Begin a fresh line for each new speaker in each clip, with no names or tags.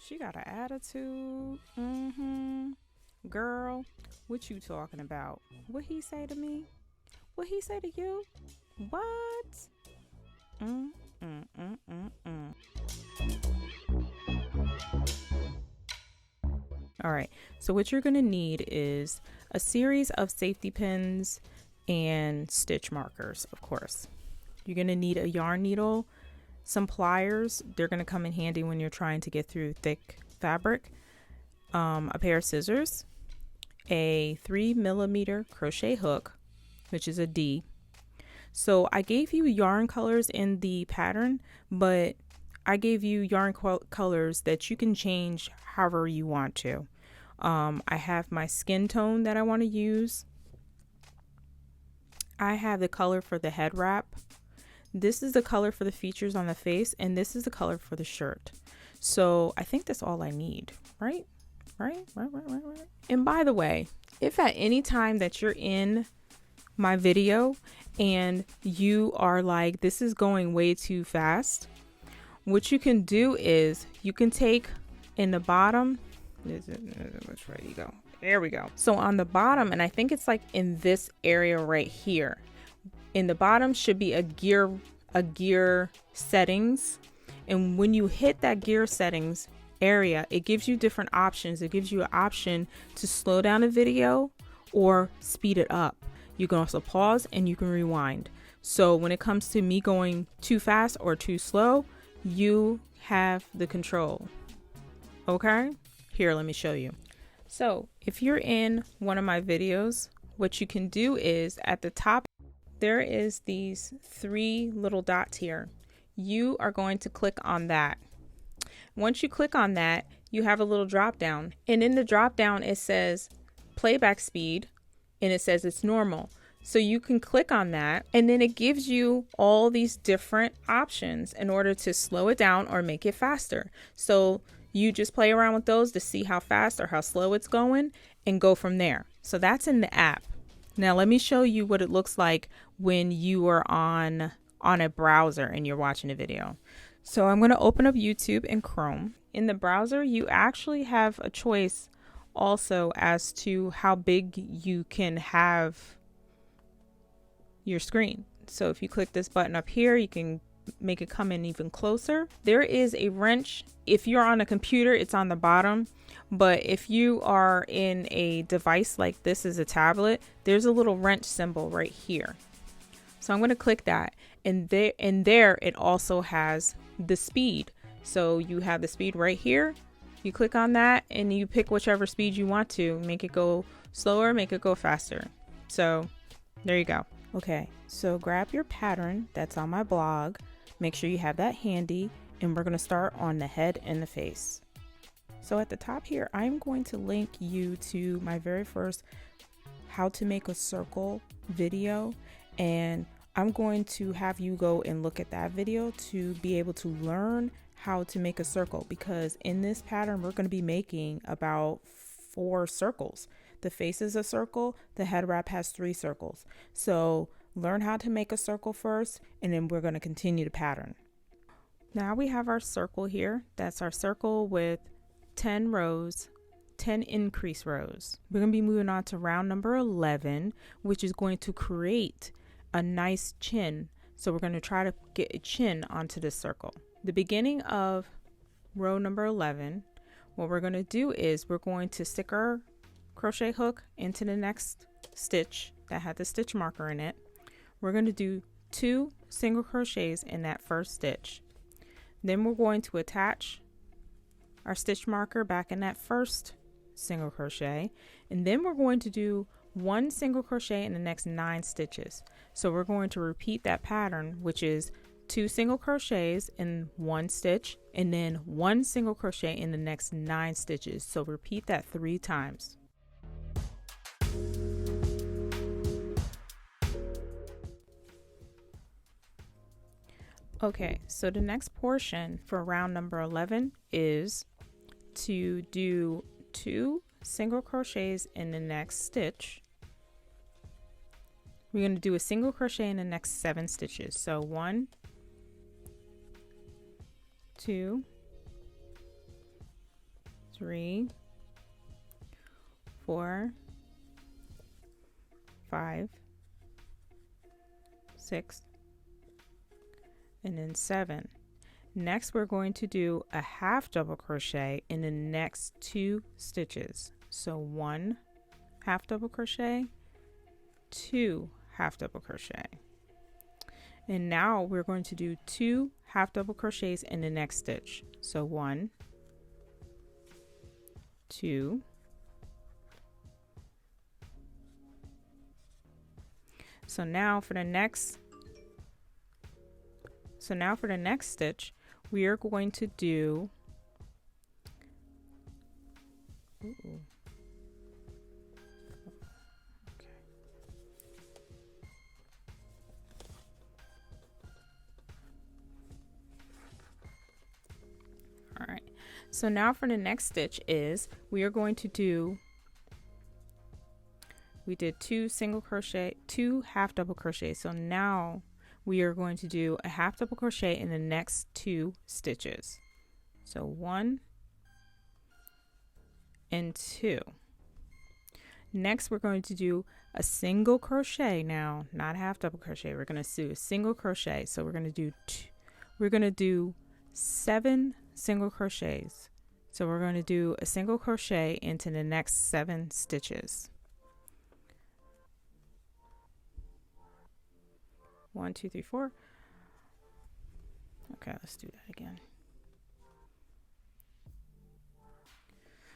She got an attitude. Girl, what you talking about? What he say to me? What he say to you? What? All right, so what you're gonna need is a series of safety pins and stitch markers, of course. You're gonna need a yarn needle, some pliers. They're gonna come in handy when you're trying to get through thick fabric. A pair of scissors, a 3mm crochet hook, which is a D. So I gave you yarn colors in the pattern, but I gave you yarn colors that you can change however you want to. I have my skin tone that I want to use. I have the color for the head wrap. This is the color for the features on the face, and this is the color for the shirt. So I think that's all I need, right? Right. And by the way, if at any time that you're in my video and you are like, this is going way too fast, what you can do is you can take in the bottom, which way you go? There we go. So on the bottom, and I think it's like in this area right here, in the bottom should be a gear settings. And when you hit that gear settings area, it gives you different options. It gives you an option to slow down a video or speed it up. You can also pause and you can rewind. So when it comes to me going too fast or too slow, you have the control. Okay, here, let me show you. So if you're in one of my videos, what you can do is at the top, there is these 3 little dots here. You are going to click on that. Once you click on that, you have a little drop down, and in the drop down it says playback speed, and it says it's normal. So you can click on that, and then it gives you all these different options in order to slow it down or make it faster. So you just play around with those to see how fast or how slow it's going and go from there. So that's in the app. Now let me show you what it looks like when you are on a browser and you're watching a video. So I'm going to open up YouTube and Chrome. In the browser, you actually have a choice also as to how big you can have your screen. So if you click this button up here, you can make it come in even closer. There is a wrench. If you're on a computer, it's on the bottom. But if you are in a device like this is a tablet, there's a little wrench symbol right here. So I'm going to click that, and there it also has the speed. So you have the speed right here. You click on that and you pick whichever speed you want to. Make it go slower, make it go faster. So there you go. Okay, so grab your pattern that's on my blog. Make sure you have that handy, and we're going to start on the head and the face. So at the top here, I'm going to link you to my very first how to make a circle video, and I'm going to have you go and look at that video to be able to learn how to make a circle, because in this pattern we're going to be making about 4 circles. The face is a circle, the head wrap has 3 circles. So learn how to make a circle first, and then we're going to continue the pattern. Now we have our circle here. That's our circle with 10 rows, 10 increase rows. We're going to be moving on to round number 11, which is going to create a nice chin. So we're going to try to get a chin onto this circle. The beginning of row number 11, what we're going to do is we're going to stick our crochet hook into the next stitch that had the stitch marker in it. We're going to do 2 single crochets in that first stitch. Then we're going to attach our stitch marker back in that first single crochet, and then we're going to do 1 single crochet in the next 9 stitches. So we're going to repeat that pattern, which is 2 single crochets in 1 stitch, and then 1 single crochet in the next 9 stitches. So repeat that 3 times. Okay, so the next portion for round number 11 is to do 2 single crochets in the next stitch. We're going to do a single crochet in the next 7 stitches. So 1, 2, 3, 4, 5, 6, and then 7. Next we're going to do a half double crochet in the next 2 stitches. So 1 half double crochet, 2 half double crochet. And now we're going to do 2 half double crochets in the next stitch. So 1, 2, so now for the next stitch we are going to do all right, so now for the next stitch is we are going to do, we did 2 single crochet, 2 half double crochet, so now we are going to do a half double crochet in the next 2 stitches. So 1 and 2. Next we're going to do a single crochet now, not half double crochet. We're going to do a single crochet. So we're going to do 7 single crochets. So we're going to do a single crochet into the next 7 stitches. 1, 2, 3, 4. Okay, let's do that again.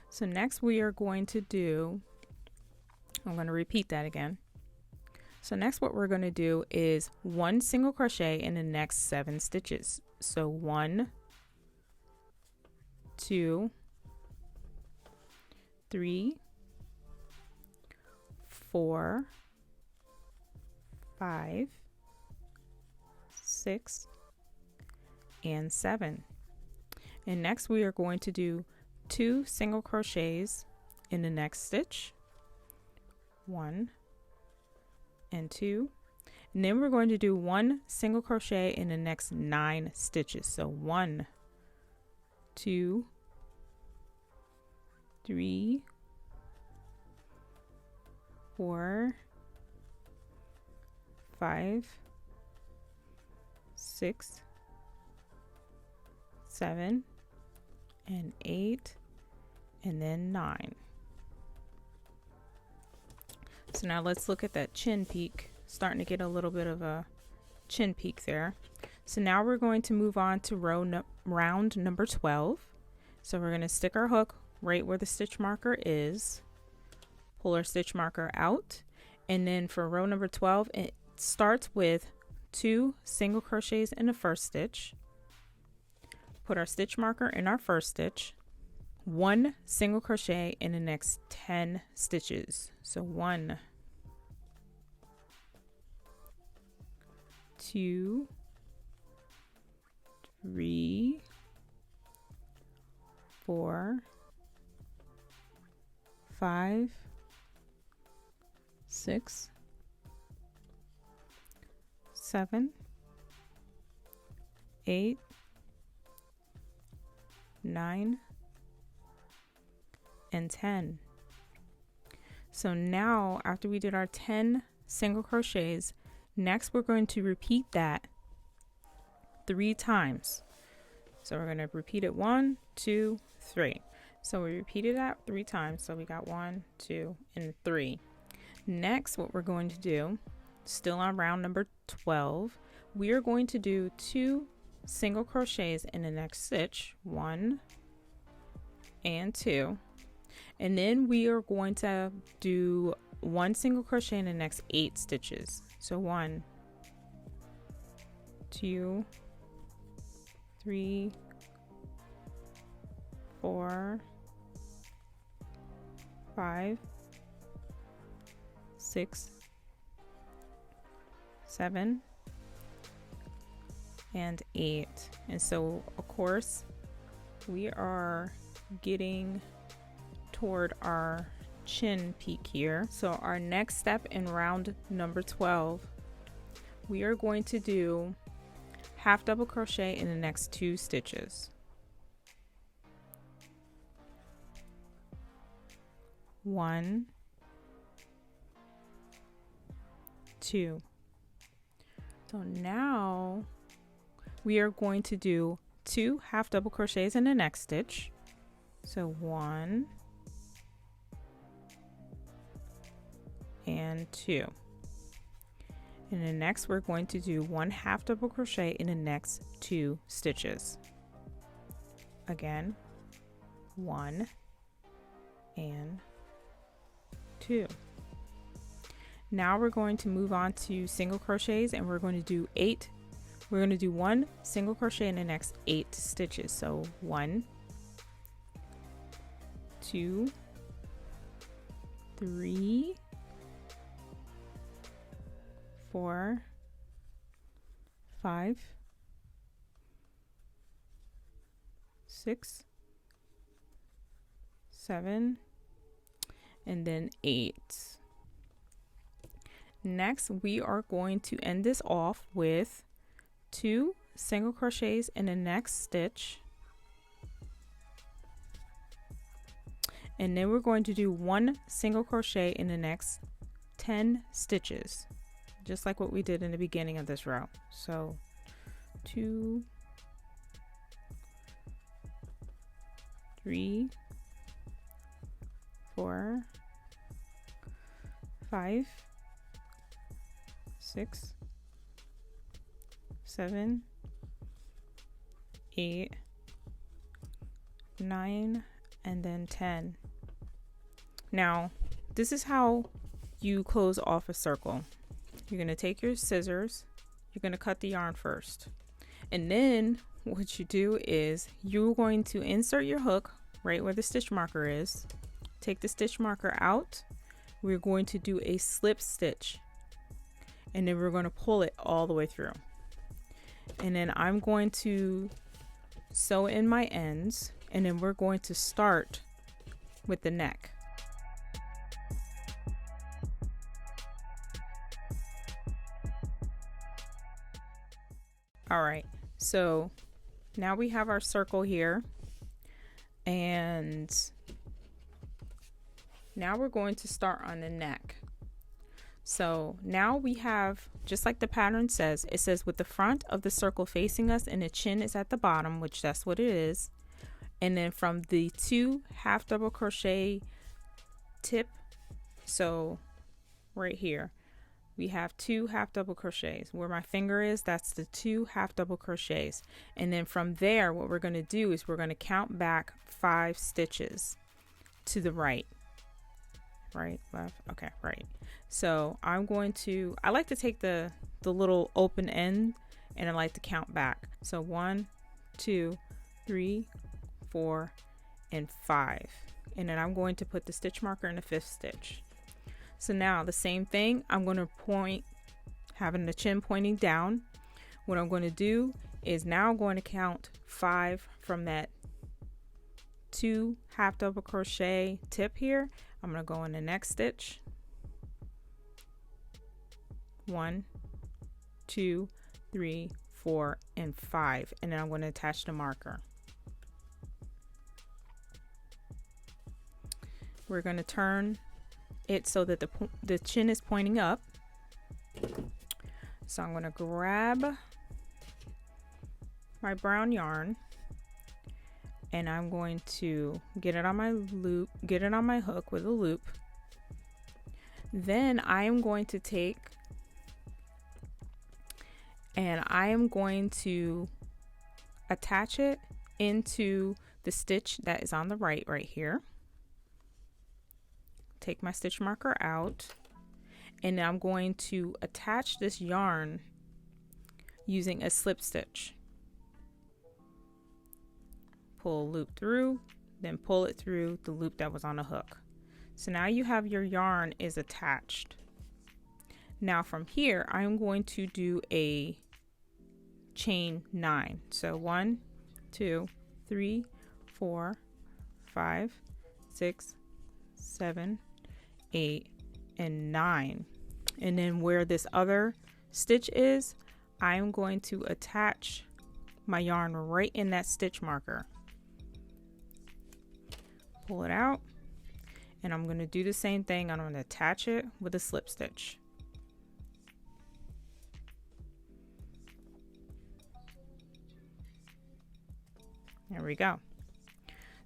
So next we are going to do, I'm going to repeat that again. So next what we're going to do is 1 single crochet in the next 7 stitches. So 1, 2, 3, 4, 5, 6, and 7. And next we are going to do 2 single crochets in the next stitch, 1 and 2, and then we're going to do 1 single crochet in the next 9 stitches. So 1, 2, 3, 4, 5, 6, 7, and 8, and then 9. So now let's look at that chin peak. Starting to get a little bit of a chin peak there. So now we're going to move on to round number 12. So we're going to stick our hook right where the stitch marker is, pull our stitch marker out, and then for row number 12 it starts with 2 single crochets in the first stitch, put our stitch marker in our first stitch, 1 single crochet in the next 10 stitches. So 1, 2, 3, 4, 5, 6, 7, 8, 9, and 10. So now after we did our 10 single crochets, next we're going to repeat that 3 times. So we're going to repeat it 1, 2, 3. So we repeated that 3 times. So we got 1, 2, and 3. Next, what we're going to do, still on round number 12, we are going to do 2 single crochets in the next stitch, 1 and 2. And then we are going to do 1 single crochet in the next 8 stitches. So 1, 2, 3, 4, 5, 6, 7, and 8. And so of course we are getting toward our chin peak here. So our next step in round number 12, we are going to do half double crochet in the next 2 stitches. 1, 2. So now we are going to do 2 half double crochets in the next stitch. So 1 and 2. And then next we're going to do 1 half double crochet in the next 2 stitches. Again, 1 and 2. Now we're going to move on to single crochets, and we're going to do 8. We're going to do 1 single crochet in the next 8 stitches. So 1, 2, 3, 4, 5, 6, 7, and then 8. Next, we are going to end this off with 2 single crochets in the next stitch, and then we're going to do 1 single crochet in the next 10 stitches, just like what we did in the beginning of this row. So 2, 3, 4, 5, 6, 7, 8, 9, and then 10. Now, this is how you close off a circle. You're going to take your scissors, you're going to cut the yarn first. And then what you do is you're going to insert your hook right where the stitch marker is. Take the stitch marker out. We're going to do a slip stitch. And then we're going to pull it all the way through. And then I'm going to sew in my ends, and then we're going to start with the neck. All right, so now we have our circle here, and now we're going to start on the neck. So now we have, just like the pattern says, it says with the front of the circle facing us and the chin is at the bottom, which that's what it is. And then from the 2 half double crochet tip, so right here, we have 2 half double crochets. Where my finger is, that's the 2 half double crochets. And then from there, what we're going to do is we're going to count back 5 stitches to the right. Right, left, okay, right. So I'm going to, I like to take the little open end, and I like to count back. So 1, 2, 3, 4, and 5. And then I'm going to put the stitch marker in the 5th stitch. So now the same thing, I'm going to point, having the chin pointing down. What I'm going to do is now I'm going to count 5 from that 2 half double crochet tip here. I'm going to go in the next stitch. 1, 2, 3, 4, and 5. And then I'm going to attach the marker. We're going to turn it so that the chin is pointing up. So I'm going to grab my brown yarn, and I'm going to get it on my loop, get it on my hook with a loop. Then I am going to take and I am going to attach it into the stitch that is on the right here. Take my stitch marker out, and I'm going to attach this yarn using a slip stitch. Pull a loop through, then pull it through the loop that was on the hook. So now you have your yarn is attached. Now from here, I'm going to do a chain 9. So 1, 2, 3, 4, 5, 6, 7, 8, and 9. And then where this other stitch is, I'm going to attach my yarn right in that stitch marker. Pull it out, And I'm going to do the same thing. I'm going to attach it with a slip stitch. There we go.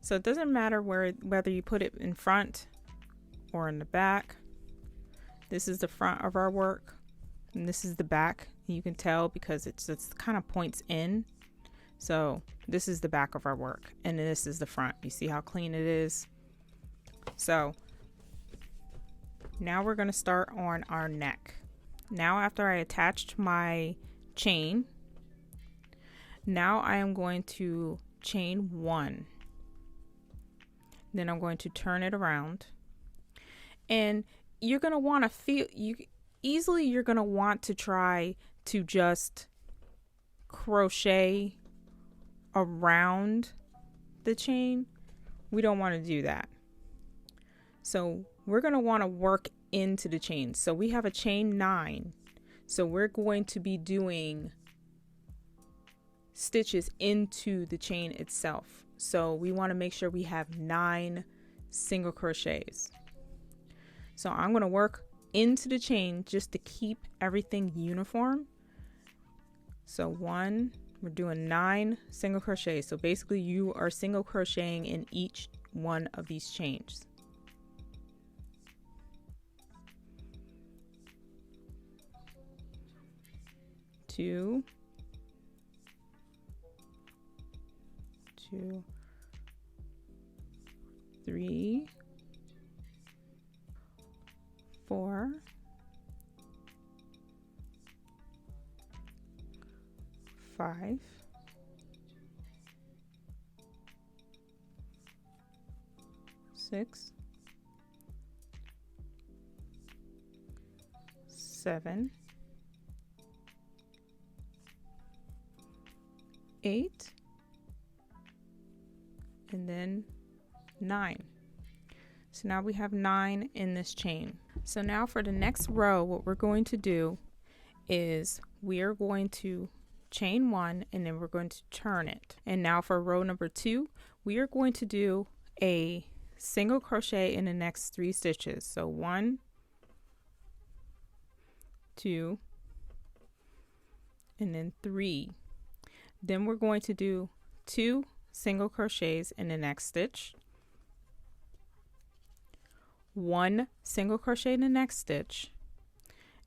So it doesn't matter whether you put it in front or in the back. This is the front of our work and this is the back. You can tell because it's kind of points in. So this is the back of our work and this is the front. You see how clean it is? So now we're going to start on our neck. Now after I attached my chain, now I am going to chain 1. Then I'm going to turn it around. And you're going to want to feel, you're going to want to try to just crochet around the chain. We don't want to do that. So we're going to want to work into the chain. So we have a chain 9. So we're going to be doing stitches into the chain itself. So we want to make sure we have 9 single crochets. So I'm going to work into the chain just to keep everything uniform. So 1, we're doing 9 single crochets. So basically you are single crocheting in each one of these chains. 2, 2, 3, 4, 5, 6, 7, 8, and then 9. So now we have 9 in this chain. So now for the next row, what we're going to do is we are going to chain 1 and then we're going to turn it. And now for row number 2, we are going to do a single crochet in the next 3 stitches. So 1, 2, and then 3. Then we're going to do 2 single crochets in the next stitch, 1 single crochet in the next stitch,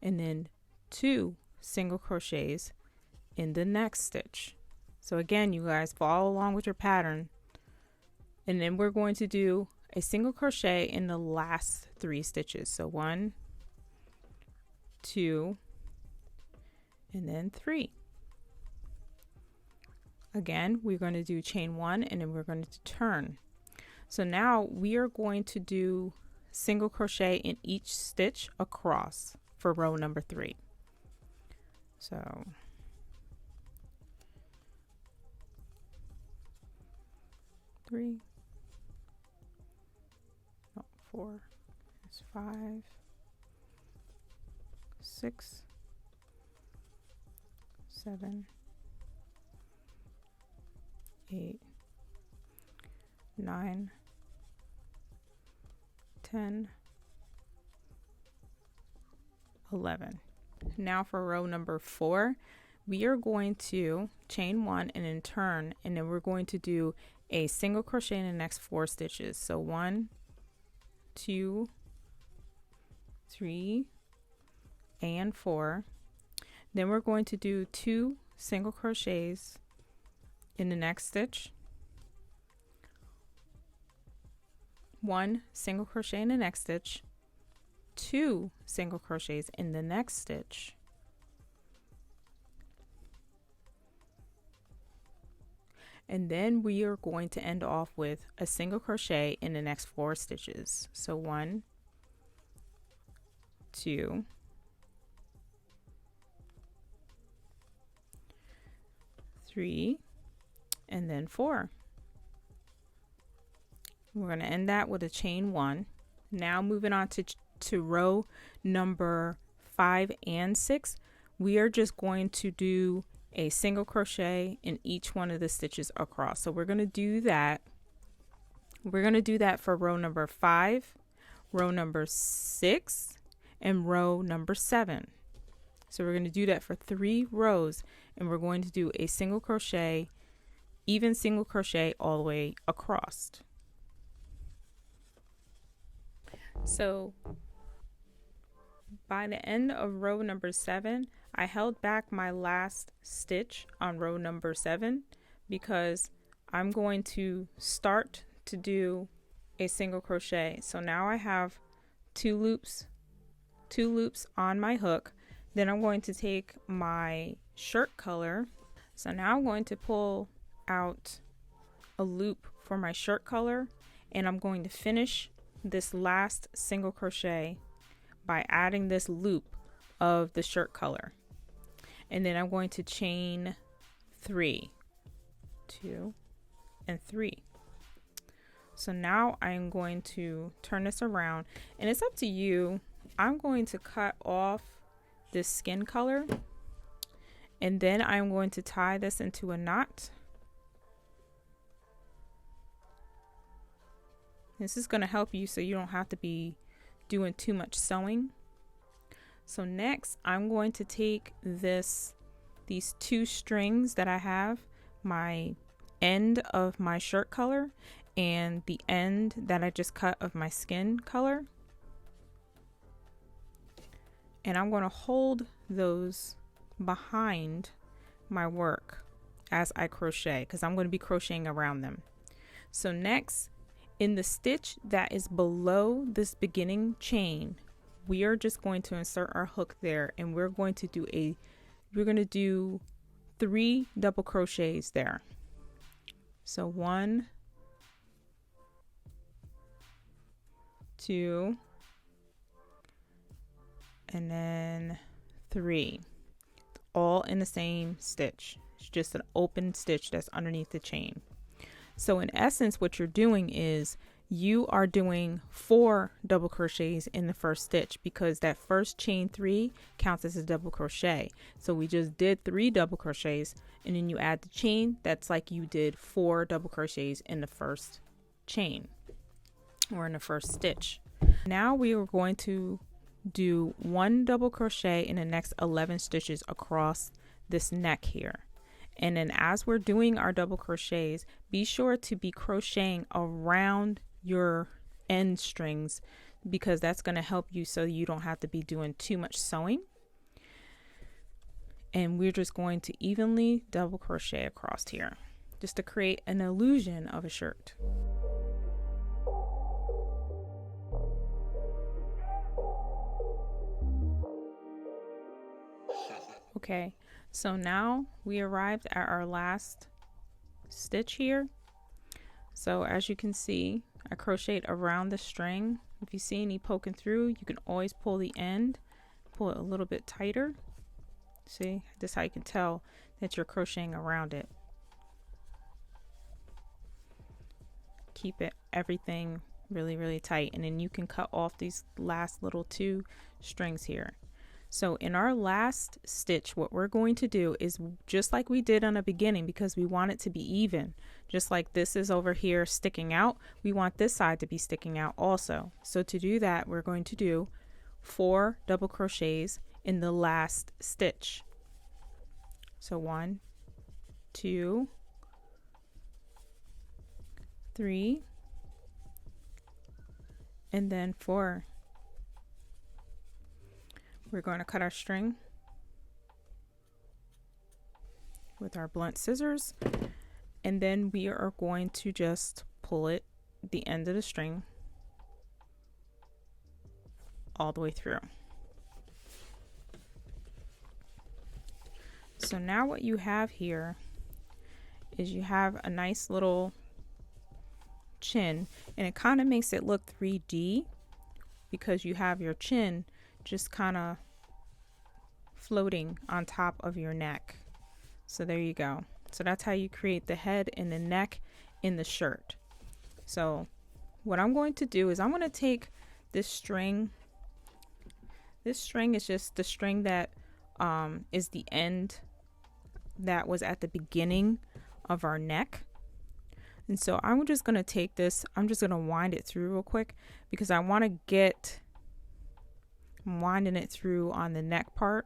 and then 2 single crochets in the next stitch. So again, you guys follow along with your pattern, and then we're going to do a single crochet in the last 3 stitches. So 1, 2, and then 3. Again, we're going to do chain 1 and then we're going to turn. So now we are going to do single crochet in each stitch across for row number 3. So 3, 4, 5, 6, 7, 8, 9, 10, 11. Now for row number 4, we are going to chain 1 and then turn, and then we're going to do a single crochet in the next 4 stitches. So 1, 2, 3, and 4. Then we're going to do 2 single crochets in the next stitch, 1 single crochet in the next stitch, 2 single crochets in the next stitch, and then we are going to end off with a single crochet in the next 4 stitches. So 1, 2, 3, and then 4. We're going to end that with a chain 1. Now moving on to row number 5 and 6, we are just going to do a single crochet in each one of the stitches across. So we're going to do that. We're going to do that for row number 5, row number 6, and row number 7. So we're going to do that for 3 rows, and we're going to do a single crochet, even single crochet all the way across. So by the end of row number 7, I held back my last stitch on row number 7 because I'm going to start to do a single crochet. So now I have 2 loops on my hook. Then I'm going to take my shirt color. So now I'm going to pull out a loop for my shirt color, and I'm going to finish this last single crochet by adding this loop of the shirt color. And then I'm going to chain 3, 2, and 3. So now I'm going to turn this around, and it's up to you. I'm going to cut off this skin color, and then I'm going to tie this into a knot. This is going to help you so you don't have to be doing too much sewing. So next I'm going to take these 2 strings that I have, my end of my shirt color and the end that I just cut of my skin color, and I'm going to hold those behind my work as I crochet, because I'm going to be crocheting around them. So next, in the stitch that is below this beginning chain, we are just going to insert our hook there, and we're going to do 3 double crochets there. So 1, 2, and then 3, all in the same stitch. It's just an open stitch that's underneath the chain. So in essence, what you're doing is you are doing 4 double crochets in the first stitch, because that first chain 3 counts as a double crochet. So we just did 3 double crochets, and then you add the chain. That's like you did 4 double crochets in the first chain, or in the first stitch. Now we are going to do 1 double crochet in the next 11 stitches across this neck here. And then as we're doing our double crochets, be sure to be crocheting around your end strings, because that's going to help you so you don't have to be doing too much sewing. And we're just going to evenly double crochet across here, just to create an illusion of a shirt. Okay, so now we arrived at our last stitch here. So as you can see, I crocheted around the string. If you see any poking through, you can always pull the end, pull it a little bit tighter. See, this is how you can tell that you're crocheting around it. Keep everything really tight, and then you can cut off these last little 2 strings here. So in our last stitch, what we're going to do is just like we did on the beginning, because we want it to be even, just like this is over here sticking out, we want this side to be sticking out also. So to do that, we're going to do 4 double crochets in the last stitch. So 1, 2, 3, and then 4. We're going to cut our string with our blunt scissors, and then we are going to just pull it, the end of the string, all the way through. So now what you have here is you have a nice little chin, and it kind of makes it look 3D because you have your chin just kind of floating on top of your neck. So there you go. So that's how you create the head and the neck in the shirt. So what I'm going to do is I'm going to take this string. This string is just the string that is the end that was at the beginning of our neck. And so I'm just going to take this, I'm just going to wind it through real quick because I want to get, I'm winding it through on the neck part.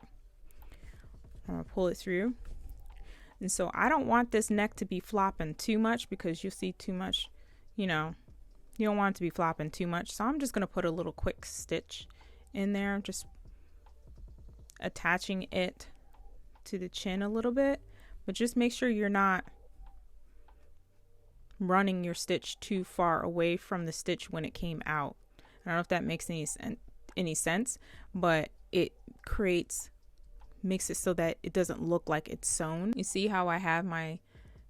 I'm going to pull it through. And so I don't want this neck to be flopping too much because you'll see too much, you know, you don't want it to be flopping too much. So I'm just going to put a little quick stitch in there, just attaching it to the chin a little bit, but just make sure you're not running your stitch too far away from the stitch when it came out. I don't know if that makes any sense, but it makes it so that it doesn't look like it's sewn. You see how I have my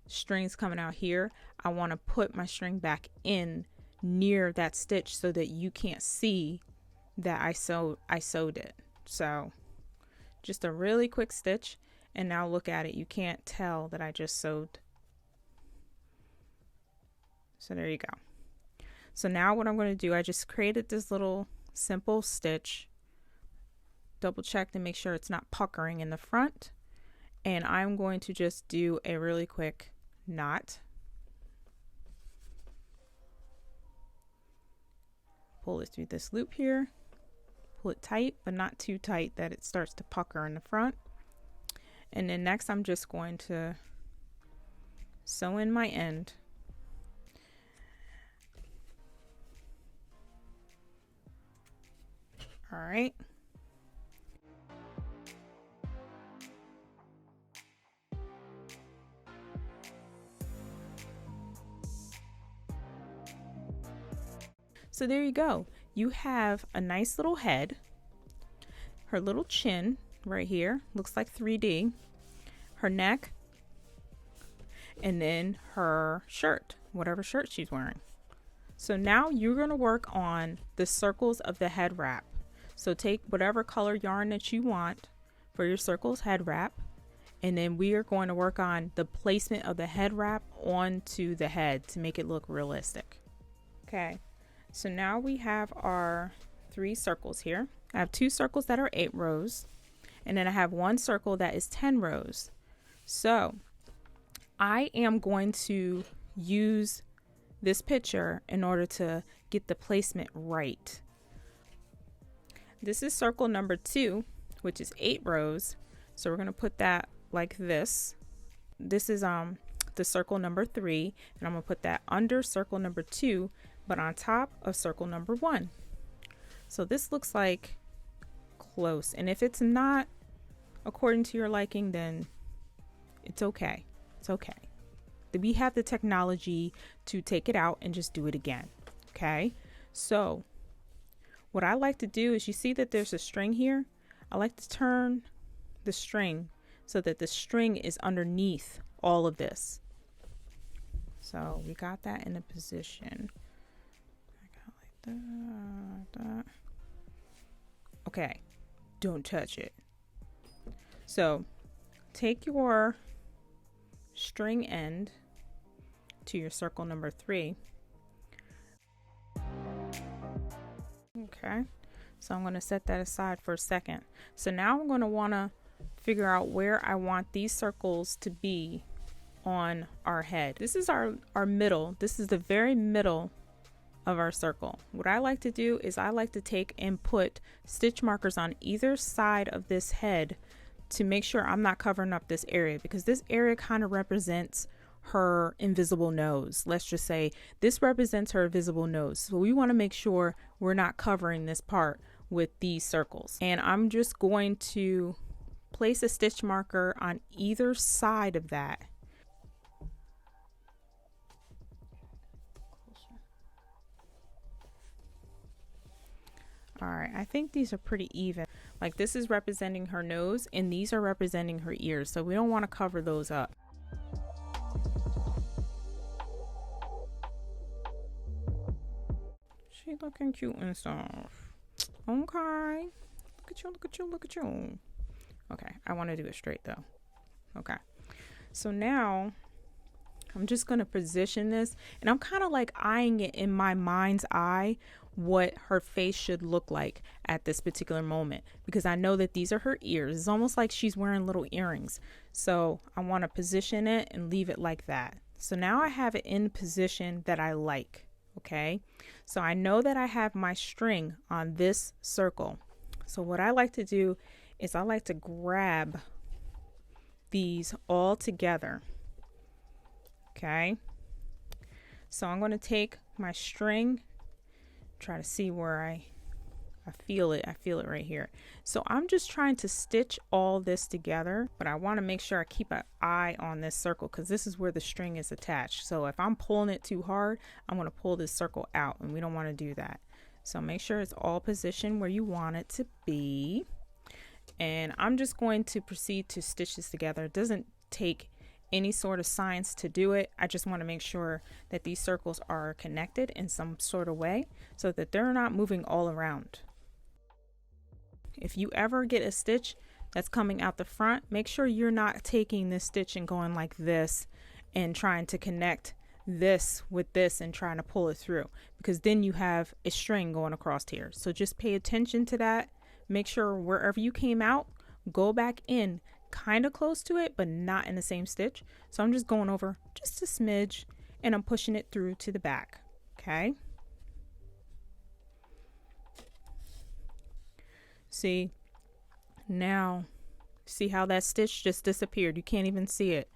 strings coming out here? I want to put my string back in near that stitch so that you can't see that I sewed it. So just a really quick stitch, and now look at it. You can't tell that I just sewed. So there you go. So now what I'm going to do, I just created this little simple stitch. Double check to make sure it's not puckering in the front. And I'm going to just do a really quick knot. Pull it through this loop here. Pull it tight, but not too tight that it starts to pucker in the front. And then next I'm just going to sew in my end. All right. So there you go. You have a nice little head, her little chin right here, looks like 3D, her neck, and then her shirt, whatever shirt she's wearing. So now you're going to work on the circles of the head wrap. So take whatever color yarn that you want for your circles head wrap, and then we are going to work on the placement of the head wrap onto the head to make it look realistic. Okay, so now we have our 3 circles here. I have 2 circles that are 8 rows, and then I have 1 circle that is 10 rows. So I am going to use this picture in order to get the placement right. This is circle number 2, which is 8 rows. So we're going to put that like this. This is the circle number 3, and I'm going to put that under circle number 2, but on top of circle number 1. So this looks like close, and if it's not according to your liking, then it's okay. It's okay. We have the technology to take it out and just do it again. Okay, so what I like to do is, you see that there's a string here. I like to turn the string so that the string is underneath all of this. So we got that in a position. I got like that. Okay, don't touch it. So take your string end to your circle number 3. Okay, so I'm going to set that aside for a second. So now I'm going to want to figure out where I want these circles to be on our head. This is our middle. This is the very middle of our circle. What I like to do is I like to take and put stitch markers on either side of this head to make sure I'm not covering up this area, because this area kind of represents her invisible nose. Let's just say this represents her invisible nose. So we want to make sure we're not covering this part with these circles. And I'm just going to place a stitch marker on either side of that. All right, I think these are pretty even. Like this is representing her nose and these are representing her ears. So we don't want to cover those up. She looking cute and stuff. Okay. Look at you, look at you, look at you. Okay, I want to do it straight though. Okay. So now I'm just going to position this, and I'm kind of like eyeing it in my mind's eye what her face should look like at this particular moment, because I know that these are her ears. It's almost like she's wearing little earrings. So I want to position it and leave it like that. So now I have it in position that I like. Okay, so I know that I have my string on this circle. So what I like to do is I like to grab these all together. Okay, so I'm going to take my string, try to see where I feel it. I feel it right here. So I'm just trying to stitch all this together, but I want to make sure I keep an eye on this circle because this is where the string is attached. So if I'm pulling it too hard, I'm going to pull this circle out, and we don't want to do that. So make sure it's all positioned where you want it to be. And I'm just going to proceed to stitch this together. It doesn't take any sort of science to do it. I just want to make sure that these circles are connected in some sort of way so that they're not moving all around. If you ever get a stitch that's coming out the front, make sure you're not taking this stitch and going like this and trying to connect this with this and trying to pull it through, because then you have a string going across here. So just pay attention to that. Make sure wherever you came out, go back in kind of close to it, but not in the same stitch. So I'm just going over just a smidge and I'm pushing it through to the back. Okay. See, now see how that stitch just disappeared. You can't even see it.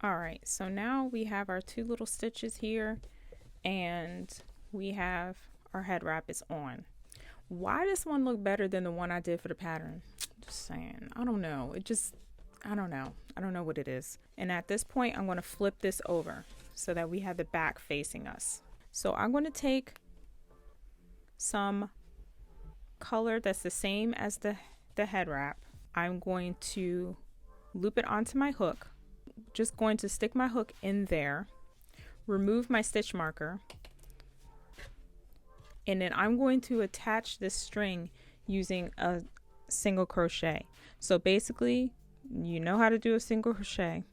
All right, so now we have our two little stitches here and we have our head wrap is on. Why does one look better than the one I did for the pattern? Just saying, I don't know. I don't know. I don't know what it is. And at this point, I'm going to flip this over so that we have the back facing us. So I'm going to take some color that's the same as the head wrap. I'm going to loop it onto my hook. Just going to stick my hook in there, remove my stitch marker, and then I'm going to attach this string using a single crochet. So basically, you know how to do a single crochet.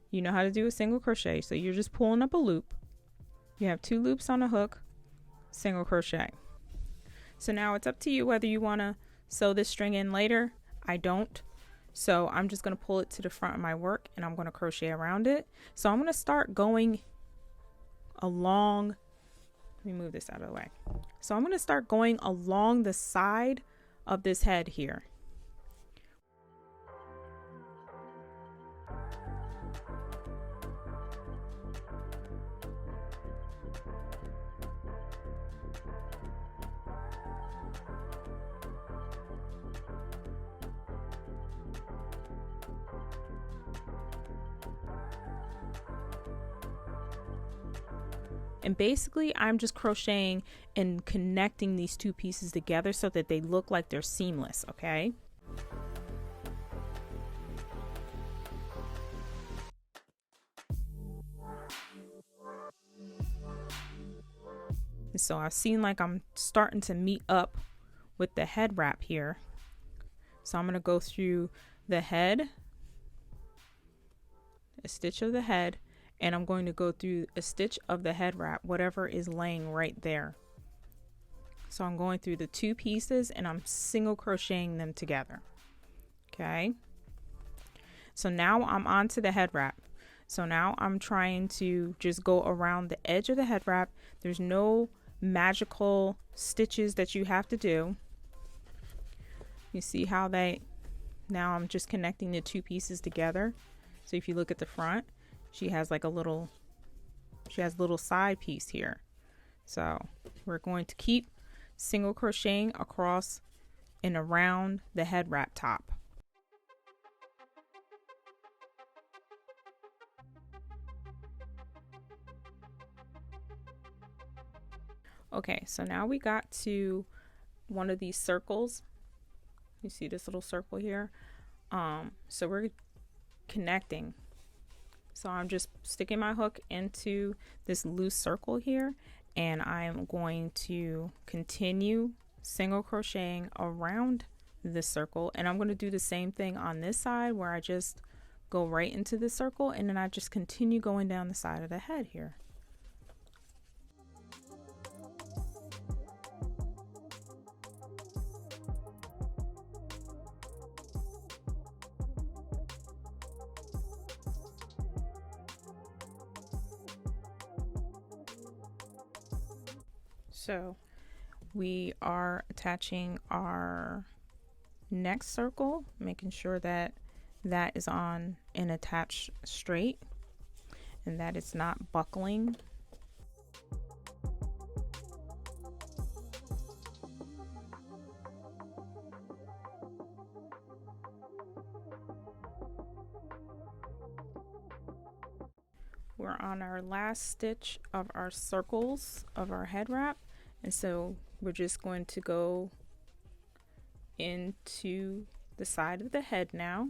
You know how to do a single crochet. So you're just pulling up a loop. You have two loops on a hook, single crochet. So now it's up to you whether you want to sew this string in later. I don't. So I'm just going to pull it to the front of my work and I'm going to crochet around it. So I'm going to start going along. Let me move this out of the way. So I'm going to start going along the side of this head here. And basically I'm just crocheting and connecting these two pieces together so that they look like they're seamless, okay? And so I've seen like I'm starting to meet up with the head wrap here. So I'm going to go through the head, a stitch of the head, and I'm going to go through a stitch of the head wrap, whatever is laying right there. So I'm going through the two pieces and I'm single crocheting them together. Okay. So now I'm onto the head wrap. So now I'm trying to just go around the edge of the head wrap. There's no magical stitches that you have to do. You see how now I'm just connecting the two pieces together. So if you look at the front, she has like a little side piece here. So we're going to keep single crocheting across and around the head wrap top. Okay, so now we got to one of these circles. You see this little circle here? So we're connecting So I'm just sticking my hook into this loose circle here, and I'm going to continue single crocheting around this circle, and I'm going to do the same thing on this side where I just go right into the circle, and then I just continue going down the side of the head here. So we are attaching our next circle, making sure that that is on and attached straight and that it's not buckling. We're on our last stitch of our circles of our head wrap, and so we're just going to go into the side of the head now.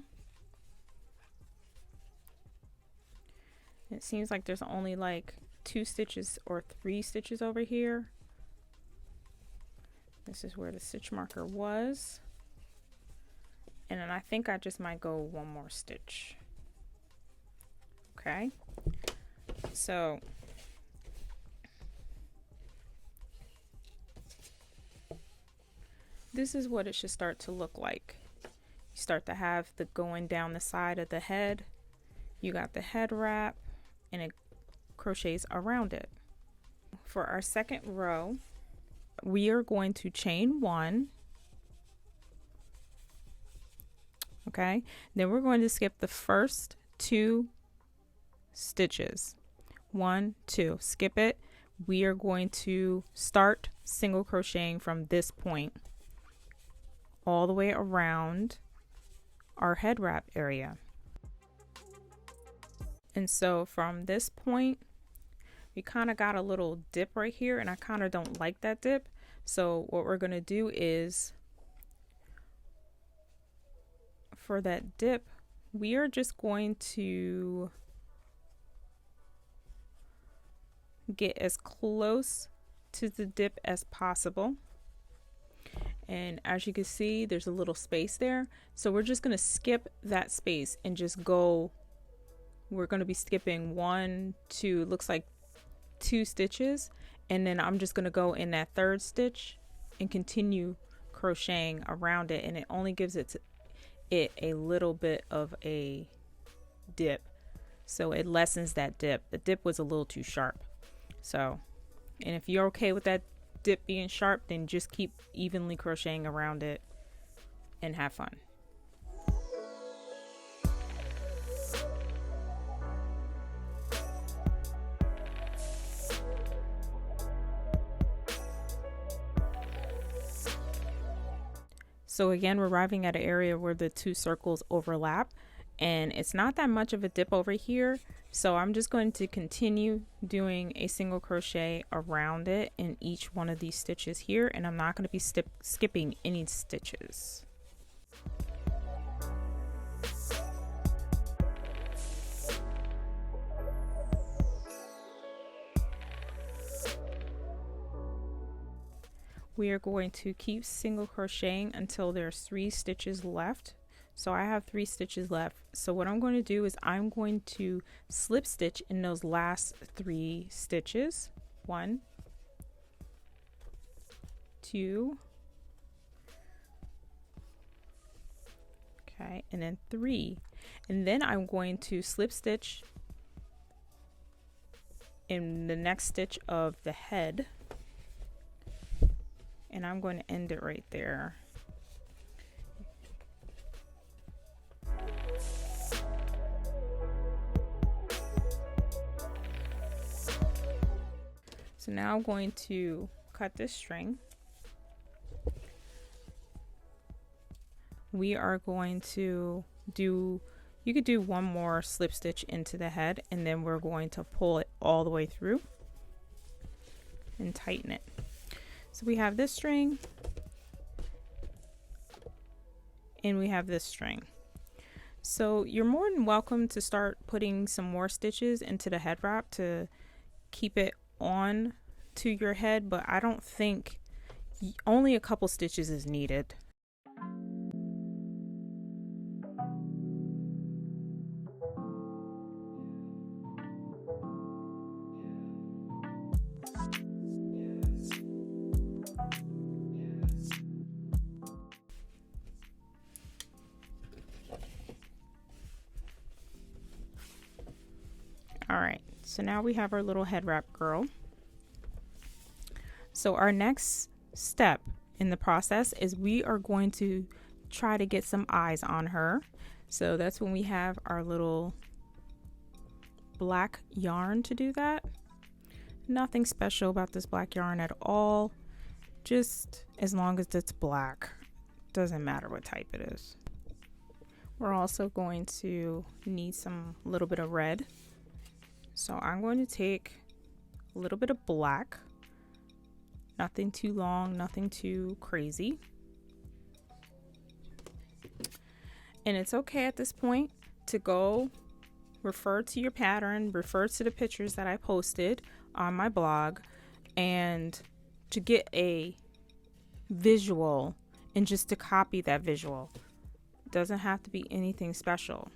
It seems like there's only like 2 stitches or 3 stitches over here. This is where the stitch marker was, and then I think I just might go 1 more stitch. Okay, so this is what it should start to look like. You start to have the going down the side of the head. You got the head wrap, and it crochets around it. For our second row, we are going to chain 1. Okay, then we're going to skip the first 2 stitches. 1, 2, skip it. We are going to start single crocheting from this point all the way around our head wrap area. And so from this point, we kind of got a little dip right here, and I kind of don't like that dip. So what we're going to do is, for that dip, we are just going to get as close to the dip as possible. And as you can see, there's a little space there. So we're just going to skip that space and just go. We're going to be skipping 1, 2, looks like 2 stitches. And then I'm just going to go in that 3rd stitch and continue crocheting around it. And it only gives it a little bit of a dip. So it lessens that dip. The dip was a little too sharp. So, and if you're okay with that dip being sharp, then just keep evenly crocheting around it and have fun. So again, we're arriving at an area where the 2 circles overlap, and it's not that much of a dip over here. So I'm just going to continue doing a single crochet around it in each one of these stitches here, and I'm not going to be skipping any stitches. We are going to keep single crocheting until there's 3 stitches left. So I have 3 stitches left. So what I'm going to do is I'm going to slip stitch in those last 3 stitches. 1, 2, okay, and then 3. And then I'm going to slip stitch in the next stitch of the head, and I'm going to end it right there. So now I'm going to cut this string. We are going to do, you could do 1 more slip stitch into the head, and then we're going to pull it all the way through and tighten it. So we have this string and we have this string. So you're more than welcome to start putting some more stitches into the head wrap to keep it on to your head, but I don't think only a couple stitches is needed. All right, so now we have our little head wrap girl. So our next step in the process is we are going to try to get some eyes on her. So that's when we have our little black yarn to do that. Nothing special about this black yarn at all, just as long as it's black. Doesn't matter what type it is. We're also going to need some little bit of red. So I'm going to take a little bit of black, nothing too long, nothing too crazy. And it's okay at this point to go refer to your pattern, refer to the pictures that I posted on my blog, and to get a visual and just to copy that visual. It doesn't have to be anything special.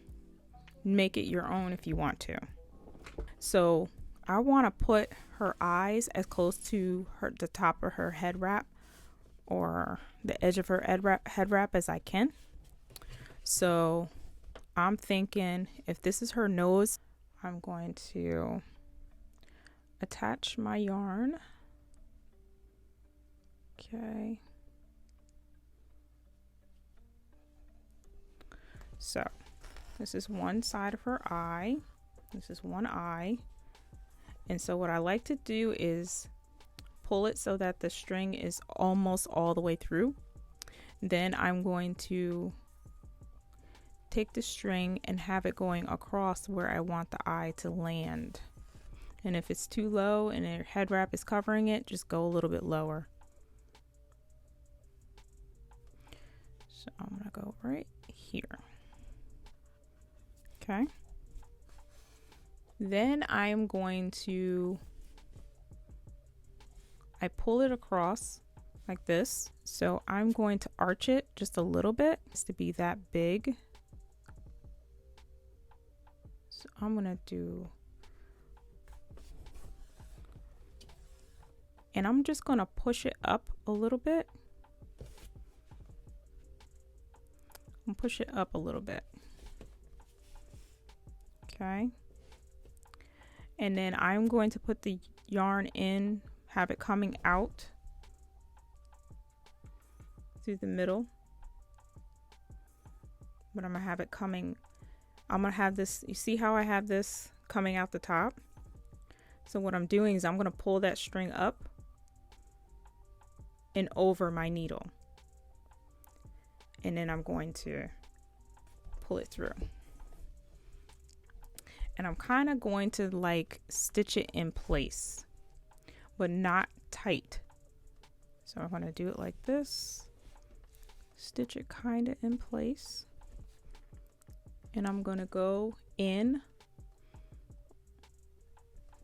Make it your own if you want to. So I want to put her eyes as close to the top of her head wrap or the edge of her head wrap as I can. So I'm thinking if this is her nose, I'm going to attach my yarn. Okay. So this is one side of her eye. This is one eye. And so what I like to do is pull it so that the string is almost all the way through. Then I'm going to take the string and have it going across where I want the eye to land. And if it's too low and your head wrap is covering it, just go a little bit lower. So I'm gonna go right here. Okay. Then I'm going to, I pull it across like this. So I'm going to arch it just a little bit just to be that big. So I'm gonna do, and I'm just gonna push it up a little bit. And push it up a little bit. Okay. And then I'm going to put the yarn in, have it coming out through the middle. But I'm gonna have it coming, I'm gonna have this, you see how I have this coming out the top? So what I'm doing is I'm gonna pull that string up and over my needle. And then I'm going to pull it through. And I'm kind of going to like stitch it in place, but not tight. So I'm going to do it like this, stitch it kind of in place. And I'm going to go in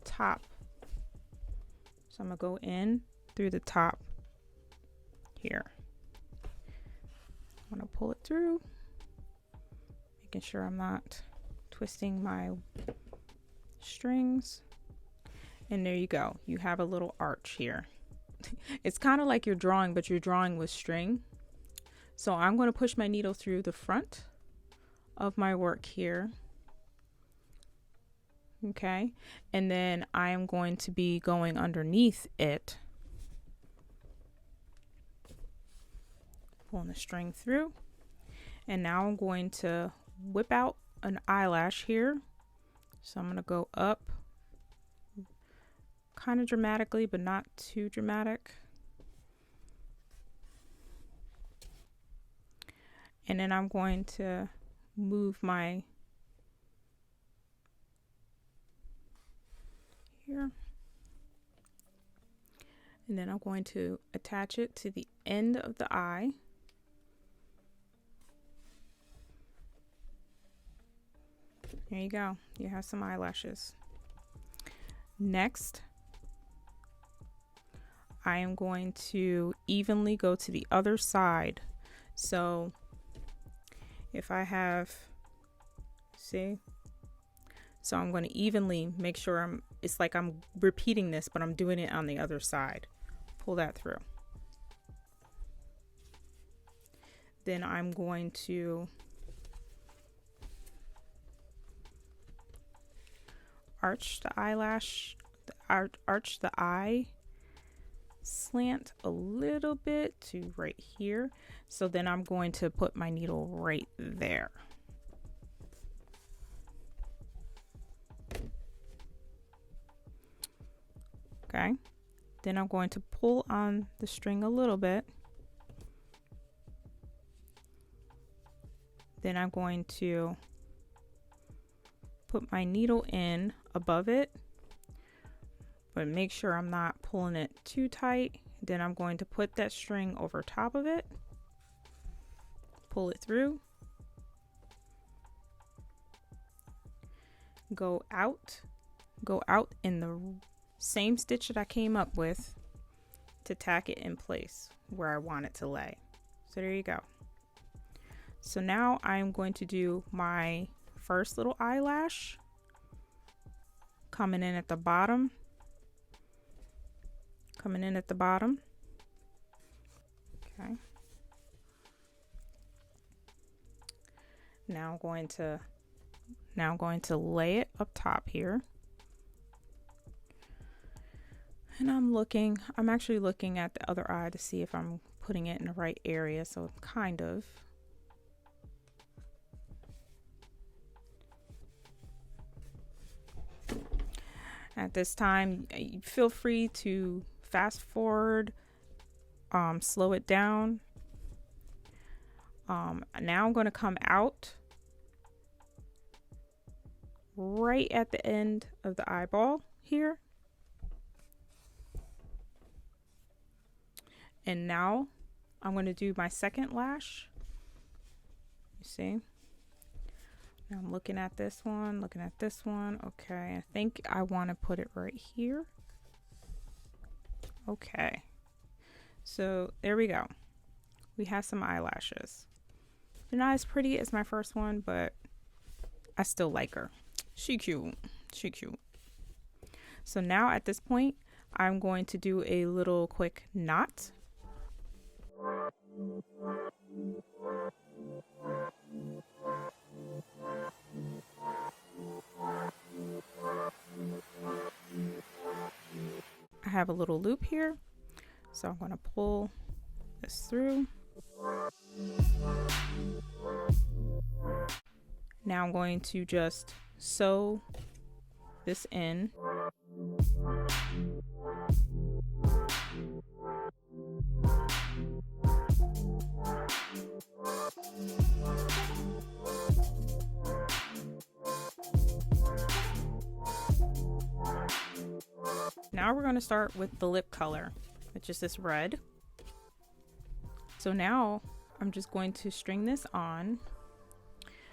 top. So I'm going to go in through the top here. I'm going to pull it through, making sure I'm not twisting my strings. And there you go. You have a little arch here. It's kind of like you're drawing, but you're drawing with string. So I'm going to push my needle through the front of my work here. Okay. And then I am going to be going underneath it, pulling the string through. And now I'm going to whip out an eyelash here. So I'm going to go up kind of dramatically, but not too dramatic. And then I'm going to move my here. And then I'm going to attach it to the end of the eye. Here you go. You have some eyelashes. Next, I am going to evenly go to the other side. So if I have, see? So I'm going to evenly make sure it's like I'm repeating this, but I'm doing it on the other side. Pull that through. Then I'm going to arch the eyelash, arch the eye slant a little bit to right here. So then I'm going to put my needle right there. Okay, then I'm going to pull on the string a little bit. Then I'm going to put my needle in above it, but make sure I'm not pulling it too tight. Then I'm going to put that string over top of it, pull it through, go out in the same stitch that I came up with to tack it in place where I want it to lay. So there you go. So now I'm going to do my first little eyelash coming in at the bottom, okay. Now I'm going to lay it up top here. And I'm actually looking at the other eye to see if I'm putting it in the right area. So kind of. At this time, feel free to fast forward, slow it down. Now I'm going to come out right at the end of the eyeball here. And now I'm going to do my second lash. You see? Now I'm looking at this one, Okay, I think I want to put it right here. Okay. So there we go. We have some eyelashes. They're not as pretty as my first one, but I still like her. She cute. So now at this point, I'm going to do a little quick knot. I have a little loop here, so I'm going to pull this through. Now I'm going to just sew this in. Now we're going to start with the lip color, which is this red. So now I'm just going to string this on.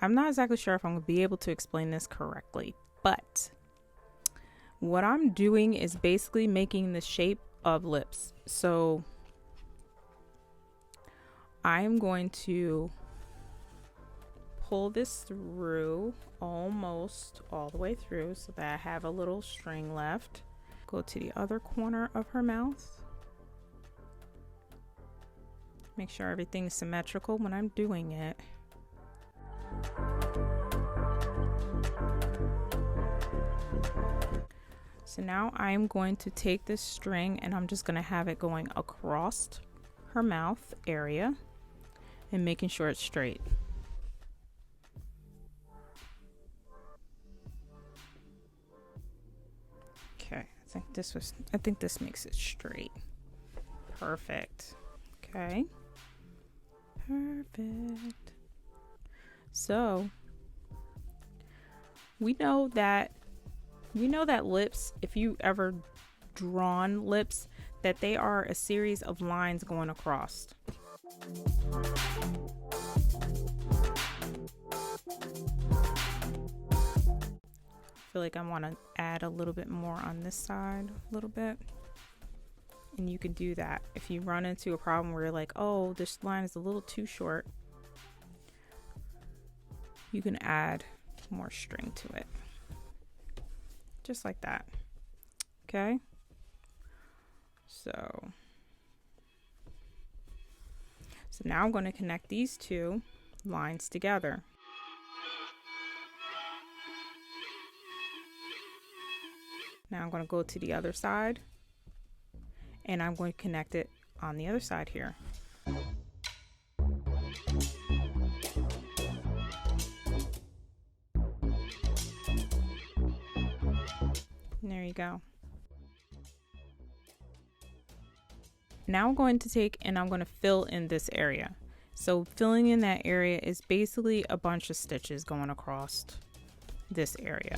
I'm not exactly sure if I'm going to be able to explain this correctly, but what I'm doing is basically making the shape of lips. So I'm going to pull this through almost all the way through so that I have a little string left. Go to the other corner of her mouth. Make sure everything's symmetrical when I'm doing it. So now I'm going to take this string and I'm just going to have it going across her mouth area and making sure it's straight. Okay, I think this makes it straight. Perfect. Okay. Perfect. So we know that lips, if you ever drawn lips, that they are a series of lines going across. feel like I want to add a little bit more on this side, a little bit. And you can do that if you run into a problem where you're like, oh, this line is a little too short. You can add more string to it, just like that. Okay, so now I'm going to connect these two lines together. Now I'm going to go to the other side, and I'm going to connect it on the other side here. And there you go. Now I'm going to take and I'm going to fill in this area. So filling in that area is basically a bunch of stitches going across this area.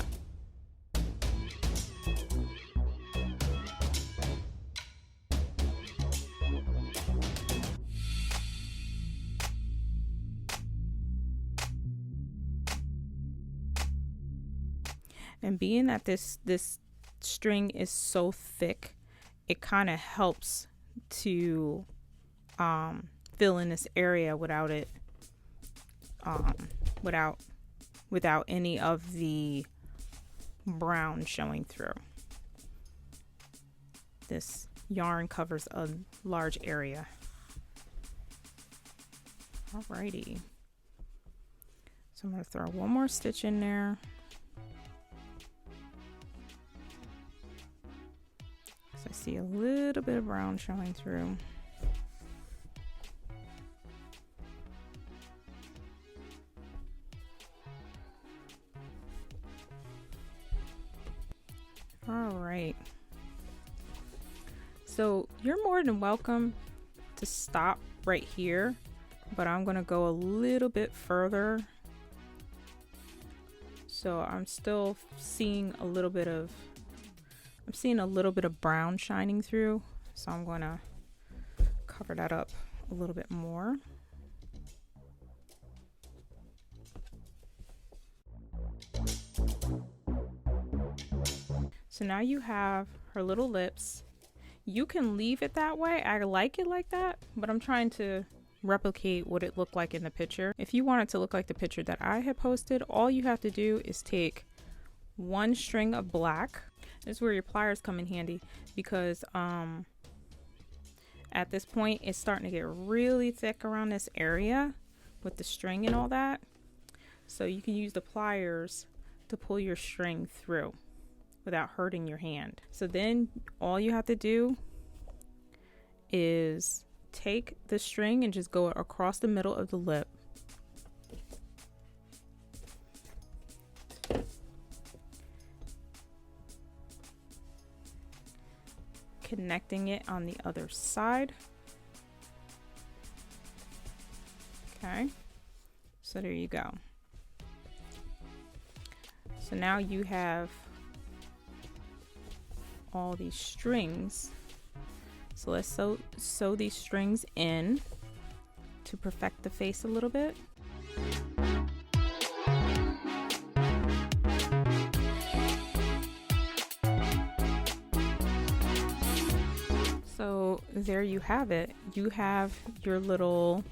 And being that this string is so thick, it kind of helps to fill in this area without it without any of the brown showing through. This yarn covers a large area. Alrighty, so I'm going to throw one more stitch in there. I see a little bit of brown showing through. All right. So you're more than welcome to stop right here, but I'm going to go a little bit further. So I'm still seeing a little bit of brown shining through, so I'm going to cover that up a little bit more. So now you have her little lips. You can leave it that way. I like it like that, but I'm trying to replicate what it looked like in the picture. If you want it to look like the picture that I had posted, all you have to do is take one string of black. This is where your pliers come in handy, because at this point it's starting to get really thick around this area with the string and all that. So you can use the pliers to pull your string through without hurting your hand. So then all you have to do is take the string and just go across the middle of the lip. Connecting it on the other side. Okay, so there you go. So now you have all these strings. So let's sew these strings in to perfect the face a little bit. So there you have it. You have your little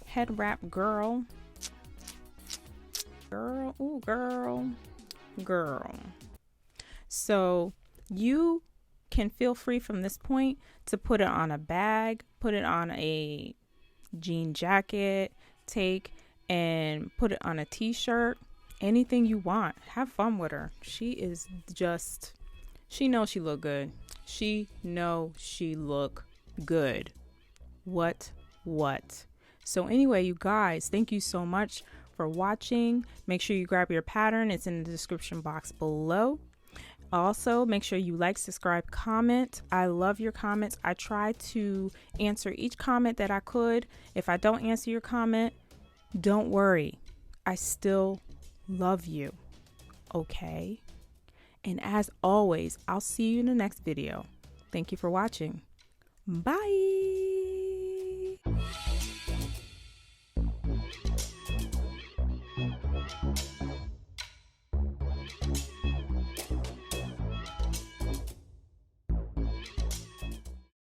head wrap girl. Ooh, girl. So you can feel free from this point to put it on a bag, put it on a jean jacket, take and put it on a t-shirt, anything you want. Have fun with her. She is just, she knows she look good. She knows she look good. What? So anyway, you guys, thank you so much for watching. Make sure you grab your pattern. It's in the description box below. Also, make sure you like, subscribe, comment. I love your comments. I try to answer each comment that I could. If I don't answer your comment, don't worry. I still love you. Okay? And as always, I'll see you in the next video. Thank you for watching. Bye.